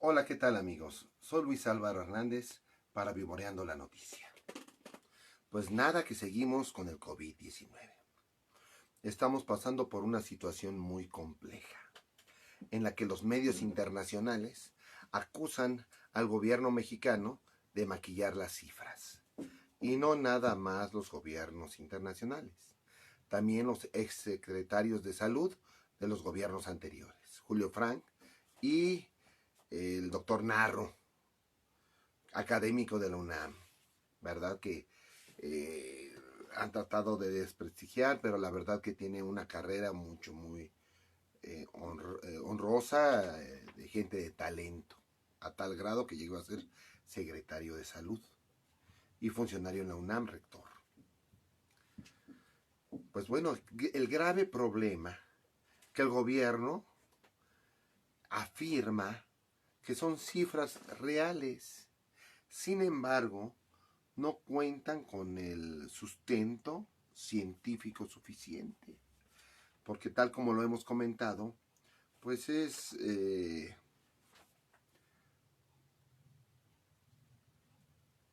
Hola, ¿qué tal amigos? Soy Luis Álvaro Hernández para Vivoreando la Noticia. Pues nada, que seguimos con el COVID-19. Estamos pasando por una situación muy compleja, en la que los medios internacionales acusan al gobierno mexicano de maquillar las cifras. Y no nada más los gobiernos internacionales, también los exsecretarios de salud de los gobiernos anteriores, Julio Frank y el doctor Narro, académico de la UNAM, ¿verdad? Que han tratado de desprestigiar, pero la verdad que tiene una carrera muy honrosa, de gente de talento, a tal grado que llegó a ser secretario de salud y funcionario en la UNAM, rector. Pues bueno, el grave problema que el gobierno afirma que son cifras reales. Sin embargo, no cuentan con el sustento científico suficiente, porque tal como lo hemos comentado, pues es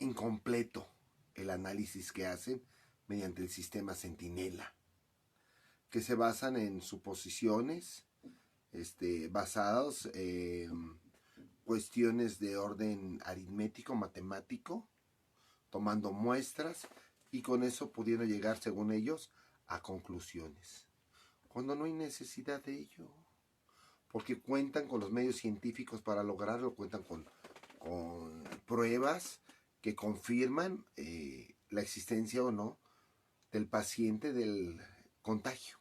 incompleto el análisis que hacen mediante el sistema Centinela, que se basan en suposiciones basados en cuestiones de orden aritmético, matemático, tomando muestras y con eso pudiendo llegar, según ellos, a conclusiones, cuando no hay necesidad de ello, porque cuentan con los medios científicos para lograrlo, cuentan con pruebas que confirman la existencia o no del paciente del contagio.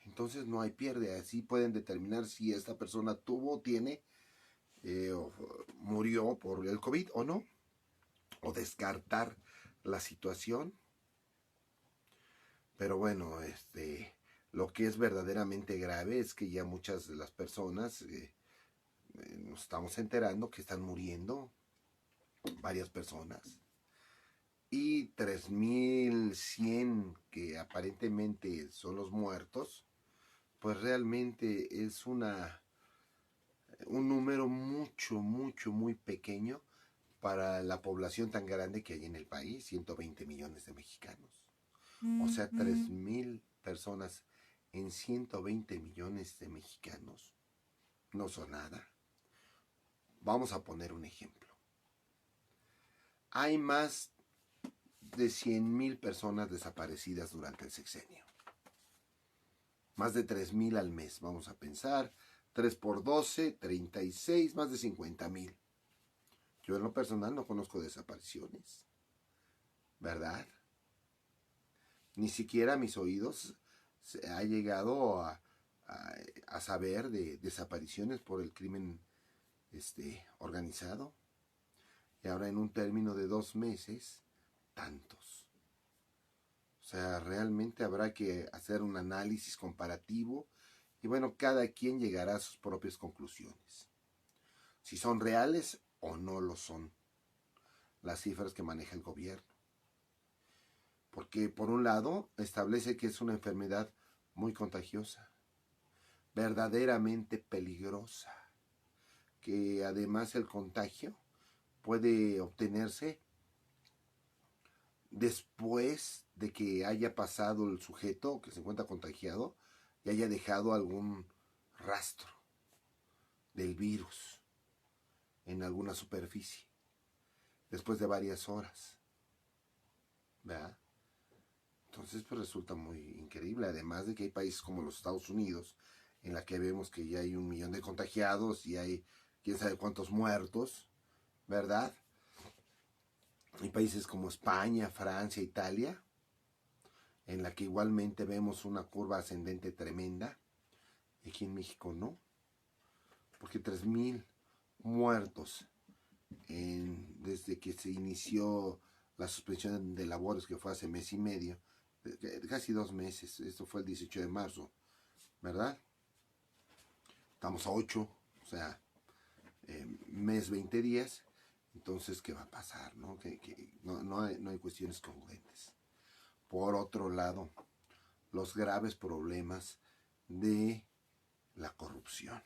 Entonces no hay pierde, así pueden determinar si esta persona tuvo, tiene, o murió por el COVID o no, o descartar la situación. Pero bueno, lo que es verdaderamente grave es que ya muchas de las personas nos estamos enterando que están muriendo varias personas. Y 3.100 que aparentemente son los muertos, pues realmente es un número muy pequeño para la población tan grande que hay en el país, 120 millones de mexicanos. O sea, 3.000 personas en 120 millones de mexicanos no son nada. Vamos a poner un ejemplo. Hay más de 100.000 personas desaparecidas durante el sexenio. Más de 3.000 al mes, vamos a pensar. 3 por 12, 36, más de 50.000. Yo en lo personal no conozco desapariciones, ¿verdad? Ni siquiera a mis oídos se ha llegado a saber de desapariciones por el crimen organizado. Y ahora en un término de 2 meses, tantos. O sea, realmente habrá que hacer un análisis comparativo y bueno, cada quien llegará a sus propias conclusiones. Si son reales o no lo son las cifras que maneja el gobierno. Porque por un lado establece que es una enfermedad muy contagiosa, verdaderamente peligrosa, que además el contagio puede obtenerse después de que haya pasado el sujeto que se encuentra contagiado y haya dejado algún rastro del virus en alguna superficie, después de varias horas, ¿verdad? Entonces pues resulta muy increíble, además de que hay países como los Estados Unidos, en la que vemos que ya hay 1 millón de contagiados y hay quién sabe cuántos muertos, ¿verdad? Hay países como España, Francia, Italia, en la que igualmente vemos una curva ascendente tremenda. Aquí en México no, porque 3.000 muertos desde que se inició la suspensión de labores, que fue hace mes y medio, casi 2 meses, esto fue el 18 de marzo, ¿verdad? Estamos a 8, o sea, mes 20 días, entonces, ¿qué va a pasar? No hay cuestiones congruentes. Por otro lado, los graves problemas de la corrupción.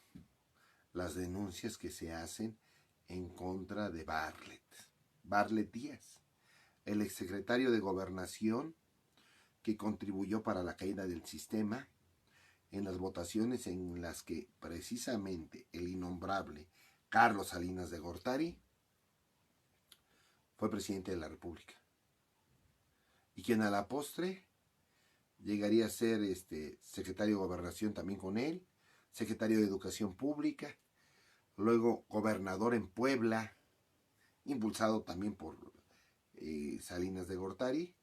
las denuncias que se hacen en contra de Bartlett Díaz, el exsecretario de Gobernación que contribuyó para la caída del sistema en las votaciones en las que precisamente el innombrable Carlos Salinas de Gortari fue presidente de la República, y quien a la postre llegaría a ser secretario de Gobernación también con él, secretario de Educación Pública, luego gobernador en Puebla, impulsado también por Salinas de Gortari,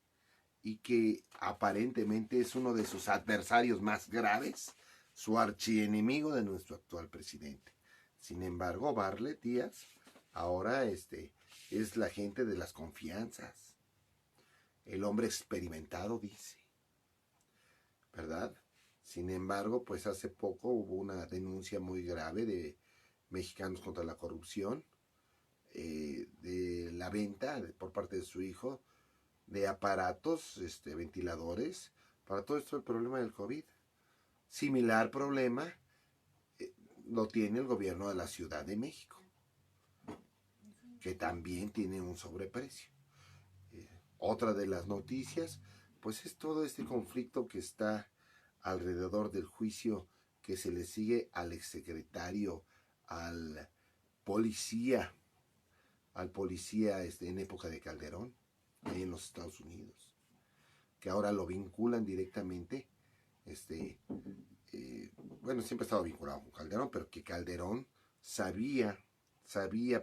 y que aparentemente es uno de sus adversarios más graves, su archienemigo de nuestro actual presidente. Sin embargo, Bartlett Díaz ahora es la gente de las confianzas, el hombre experimentado, dice, ¿verdad? Sin embargo, pues hace poco hubo una denuncia muy grave de Mexicanos contra la Corrupción, de la venta por parte de su hijo de aparatos, ventiladores, para todo esto el problema del COVID. Similar problema lo tiene el gobierno de la Ciudad de México, que también tiene un sobreprecio. Otra de las noticias, pues es todo este conflicto que está alrededor del juicio que se le sigue al exsecretario, al policía en época de Calderón, ahí en los Estados Unidos, que ahora lo vinculan directamente, bueno, siempre ha estado vinculado con Calderón, pero que Calderón sabía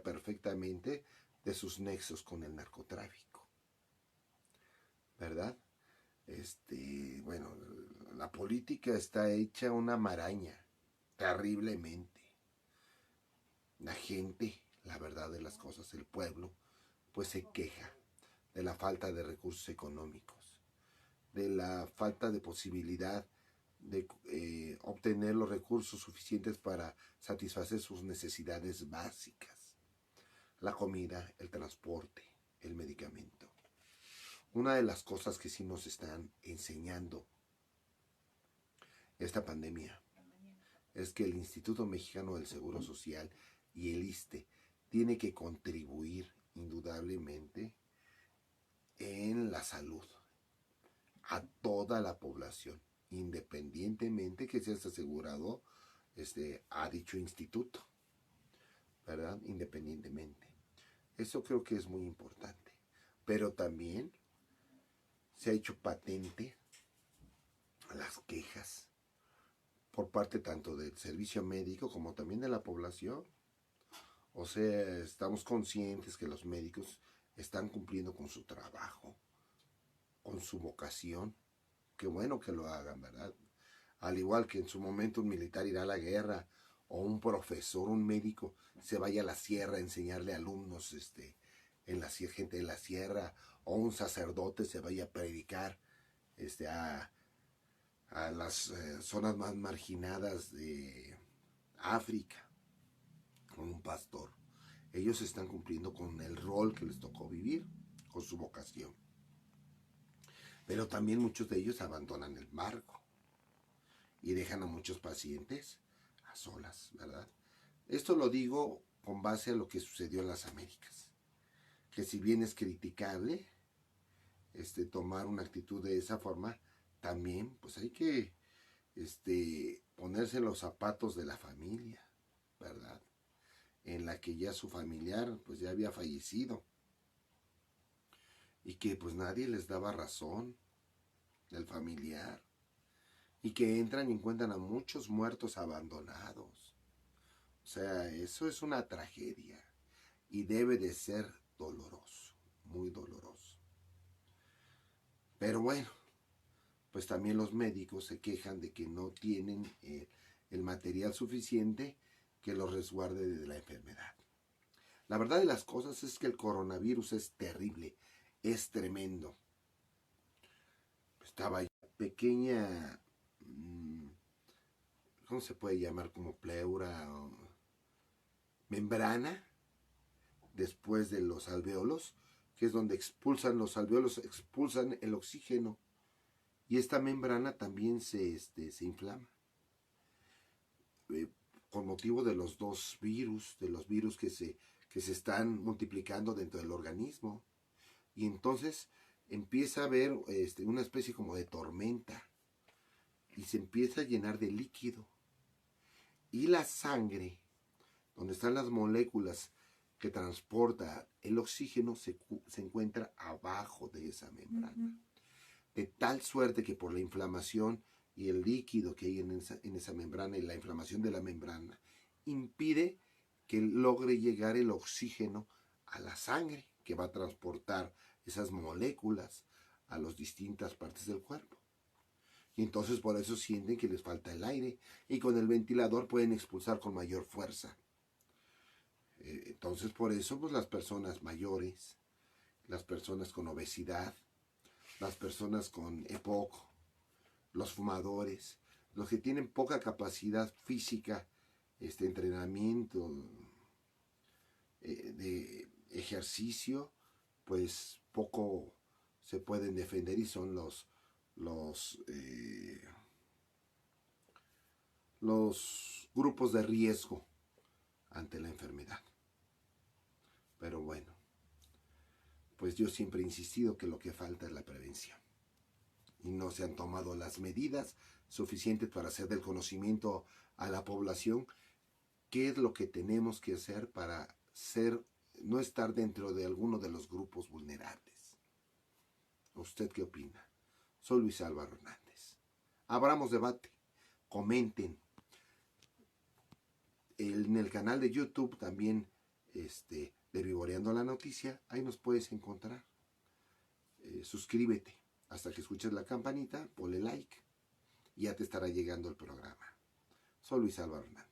perfectamente de sus nexos con el narcotráfico, ¿verdad? Bueno, la política está hecha una maraña, terriblemente. La gente, la verdad de las cosas, el pueblo, pues se queja de la falta de recursos económicos, de la falta de posibilidad de obtener los recursos suficientes para satisfacer sus necesidades básicas, la comida, el transporte, el medicamento. Una de las cosas que sí nos están enseñando esta pandemia es que el Instituto Mexicano del Seguro Social y el ISSSTE tiene que contribuir indudablemente en la salud a toda la población, independientemente que seas asegurado a dicho instituto, ¿verdad? Independientemente. Eso creo que es muy importante. Pero también se ha hecho patente las quejas por parte tanto del servicio médico como también de la población. O sea, estamos conscientes que los médicos están cumpliendo con su trabajo, con su vocación. Qué bueno que lo hagan, ¿verdad? Al igual que en su momento un militar irá a la guerra, o un profesor, un médico, se vaya a la sierra a enseñarle a alumnos gente de la sierra, o un sacerdote se vaya a predicar a las zonas más marginadas de África, con un pastor. Ellos están cumpliendo con el rol que les tocó vivir, con su vocación. Pero también muchos de ellos abandonan el barco y dejan a muchos pacientes a solas, ¿verdad? Esto lo digo con base a lo que sucedió en las Américas, que si bien es criticable tomar una actitud de esa forma, también pues hay que ponerse en los zapatos de la familia, ¿verdad? En la que ya su familiar pues ya había fallecido y que pues nadie les daba razón del familiar, y que entran y encuentran a muchos muertos abandonados. O sea, eso es una tragedia y debe de ser doloroso, muy doloroso. Pero bueno, pues también los médicos se quejan de que no tienen el material suficiente que los resguarde de la enfermedad. La verdad de las cosas es que el coronavirus es terrible, es tremendo. Estaba pequeña, ¿cómo se puede llamar? Como pleura o membrana después de los alvéolos, que es donde expulsan los alvéolos, expulsan el oxígeno, y esta membrana también se inflama. con motivo de los dos virus, de los virus que se están multiplicando dentro del organismo. Y entonces empieza a haber una especie como de tormenta y se empieza a llenar de líquido. Y la sangre, donde están las moléculas que transporta el oxígeno, se encuentra abajo de esa membrana. De tal suerte que por la inflamación y el líquido que hay en esa membrana y la inflamación de la membrana, impide que logre llegar el oxígeno a la sangre que va a transportar esas moléculas a las distintas partes del cuerpo. Y entonces por eso sienten que les falta el aire y con el ventilador pueden expulsar con mayor fuerza. Entonces por eso pues las personas mayores, las personas con obesidad, las personas con EPOC, los fumadores, los que tienen poca capacidad física, entrenamiento, de ejercicio, pues poco se pueden defender y son los grupos de riesgo ante la enfermedad. Pero bueno, pues yo siempre he insistido que lo que falta es la prevención. Y no se han tomado las medidas suficientes para hacer del conocimiento a la población qué es lo que tenemos que hacer para no estar dentro de alguno de los grupos vulnerables. ¿Usted qué opina? Soy Luis Álvaro Hernández. Abramos debate, comenten. En el canal de YouTube también, de Vivoreando la Noticia, ahí nos puedes encontrar. Suscríbete. Hasta que escuches la campanita, ponle like y ya te estará llegando el programa. Soy Luis Álvaro Hernández.